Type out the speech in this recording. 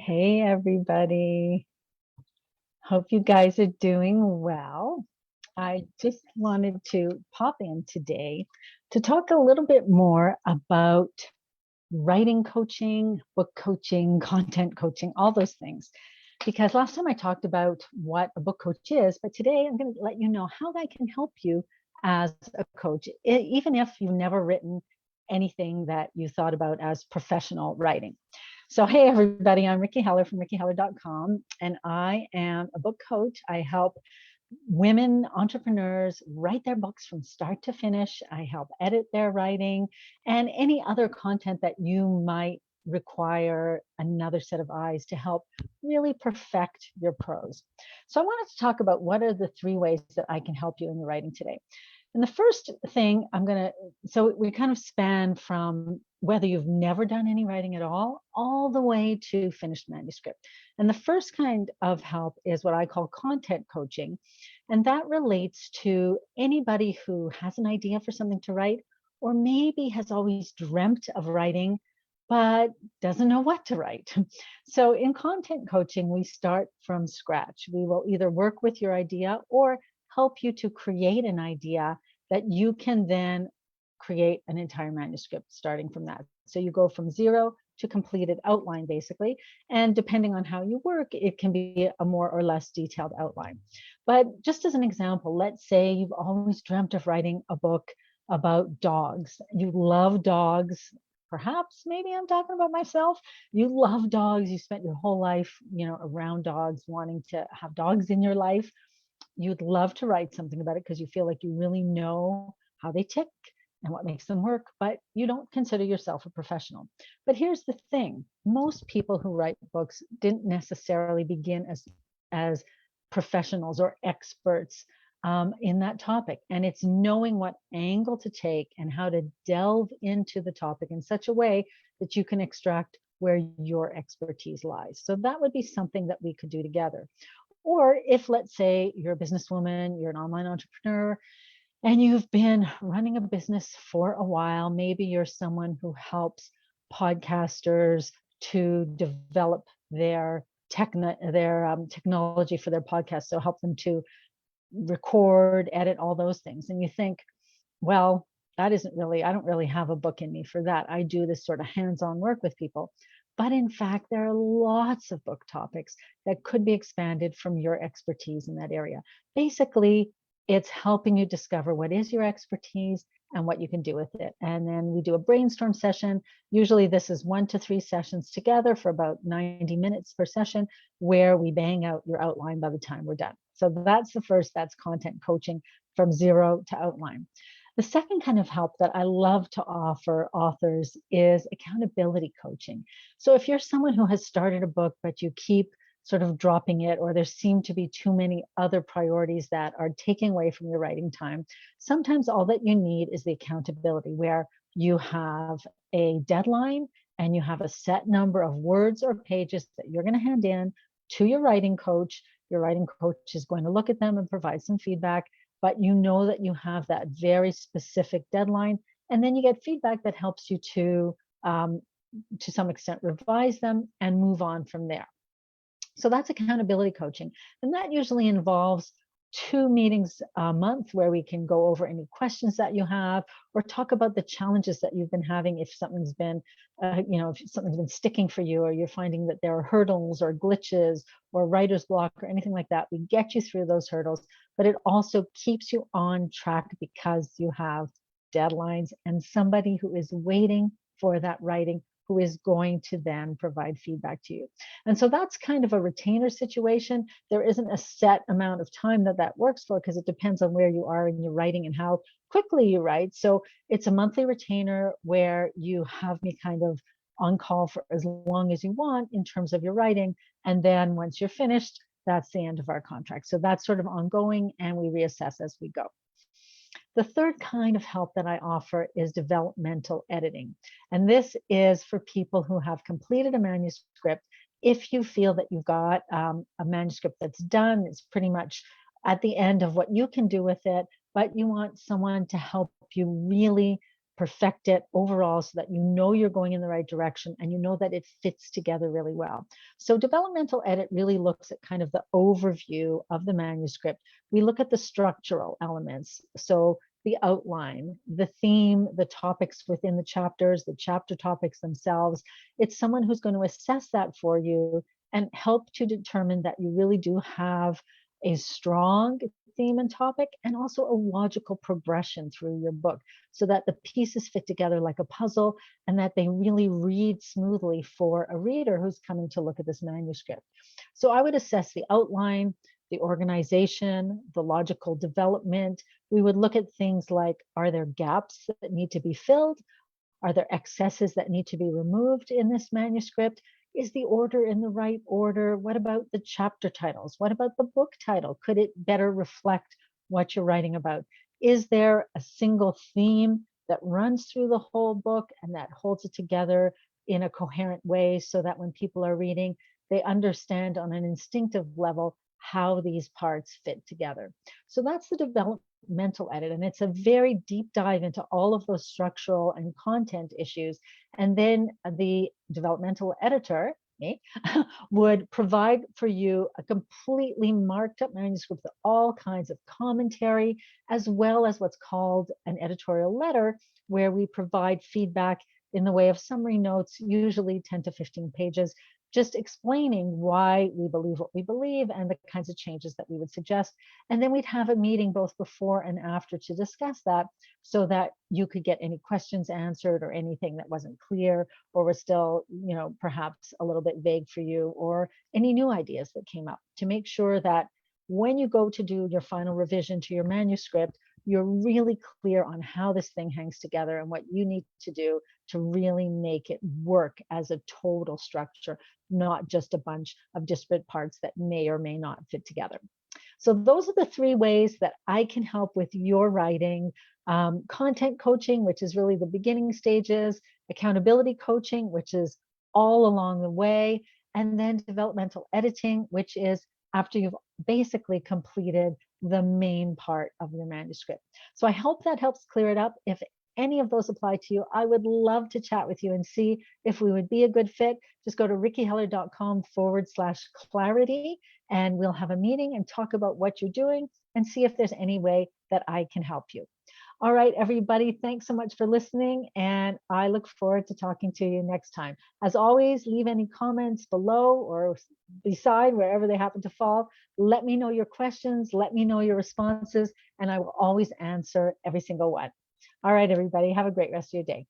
Hey, everybody. Hope you guys are doing well. I just wanted to pop in today to talk a little bit more about writing coaching, book coaching, content coaching, all those things. Because last time I talked about what a book coach is, but today I'm going to let you know how that can help you as a coach, even if you've never written anything that you thought about as professional writing. So, hey, everybody, I'm Ricky Heller from rickyheller.com, and I am a book coach. I help women entrepreneurs write their books from start to finish. I help edit their writing and any other content that you might require another set of eyes to help really perfect your prose. So, I wanted to talk about what are the three ways that I can help you in your writing today. And the first thing so we kind of span from whether you've never done any writing at all the way to finished manuscript. And the first kind of help is what I call content coaching. And that relates to anybody who has an idea for something to write, or maybe has always dreamt of writing, but doesn't know what to write. So in content coaching, we start from scratch. We will either work with your idea or help you to create an idea that you can then create an entire manuscript starting from that. So you go from zero to completed outline, basically. And depending on how you work, it can be a more or less detailed outline. But just as an example, let's say you've always dreamt of writing a book about dogs. You love dogs. Perhaps maybe I'm talking about myself. You love dogs. You spent your whole life, around dogs, wanting to have dogs in your life. You'd love to write something about it because you feel like you really know how they tick and what makes them work, but you don't consider yourself a professional. But here's the thing. Most people who write books didn't necessarily begin as professionals or experts in that topic. And it's knowing what angle to take and how to delve into the topic in such a way that you can extract where your expertise lies. So that would be something that we could do together. Or if, let's say, you're a businesswoman, you're an online entrepreneur, and you've been running a business for a while, maybe you're someone who helps podcasters to develop their technology for their podcast. So help them to record, edit, all those things. And you think, well, I don't really have a book in me for that. I do this sort of hands-on work with people. But in fact, there are lots of book topics that could be expanded from your expertise in that area. Basically, it's helping you discover what is your expertise and what you can do with it. And then we do a brainstorm session. Usually this is 1 to 3 sessions together for about 90 minutes per session, where we bang out your outline by the time we're done. So that's the first, that's content coaching from zero to outline. The second kind of help that I love to offer authors is accountability coaching. So if you're someone who has started a book, but you keep sort of dropping it, or there seem to be too many other priorities that are taking away from your writing time, sometimes all that you need is the accountability, where you have a deadline and you have a set number of words or pages that you're going to hand in to your writing coach. Your writing coach is going to look at them and provide some feedback, but you know that you have that very specific deadline, and then you get feedback that helps you to some extent revise them and move on from there. So that's accountability coaching. And that usually involves 2 meetings a month where we can go over any questions that you have, or talk about the challenges that you've been having. If something's been, if something's been sticking for you, or you're finding that there are hurdles or glitches or writer's block or anything like that, we get you through those hurdles. But it also keeps you on track because you have deadlines and somebody who is waiting for that writing, who is going to then provide feedback to you. And so that's kind of a retainer situation. There isn't a set amount of time that works for, because it depends on where you are in your writing and how quickly you write. So it's a monthly retainer where you have me kind of on call for as long as you want in terms of your writing. And then once you're finished, that's the end of our contract. So that's sort of ongoing, and we reassess as we go. The third kind of help that I offer is developmental editing. And this is for people who have completed a manuscript. If you feel that you've got a manuscript that's done, it's pretty much at the end of what you can do with it, but you want someone to help you really perfect it overall so that you know you're going in the right direction and you know that it fits together really well. So developmental edit really looks at kind of the overview of the manuscript. We look at the structural elements. So the outline, the theme, the topics within the chapters, the chapter topics themselves. It's someone who's going to assess that for you and help to determine that you really do have a strong theme and topic and also a logical progression through your book so that the pieces fit together like a puzzle and that they really read smoothly for a reader who's coming to look at this manuscript. So I would assess the outline, the organization, the logical development. We would look at things like, are there gaps that need to be filled? Are there excesses that need to be removed in this manuscript? Is the order in the right order? What about the chapter titles? What about the book title? Could it better reflect what you're writing about? Is there a single theme that runs through the whole book and that holds it together in a coherent way so that when people are reading, they understand on an instinctive level how these parts fit together? So that's the developmental edit, and it's a very deep dive into all of those structural and content issues. And then the developmental editor, me, would provide for you a completely marked up manuscript with all kinds of commentary, as well as what's called an editorial letter, where we provide feedback in the way of summary notes, usually 10 to 15 pages, just explaining why we believe what we believe and the kinds of changes that we would suggest. And then we'd have a meeting both before and after to discuss that so that you could get any questions answered or anything that wasn't clear or was still, perhaps a little bit vague for you, or any new ideas that came up, to make sure that when you go to do your final revision to your manuscript, you're really clear on how this thing hangs together and what you need to do to really make it work as a total structure, not just a bunch of disparate parts that may or may not fit together. So those are the three ways that I can help with your writing. Content coaching, which is really the beginning stages, accountability coaching, which is all along the way, and then developmental editing, which is after you've basically completed the main part of your manuscript. So I hope that helps clear it up. If any of those apply to you, I would love to chat with you and see if we would be a good fit. Just go to rickyheller.com/clarity and we'll have a meeting and talk about what you're doing and see if there's any way that I can help you. All right, everybody, thanks so much for listening, and I look forward to talking to you next time. As always, leave any comments below or beside, wherever they happen to fall. Let me know your questions, let me know your responses, and I will always answer every single one. All right, everybody, have a great rest of your day.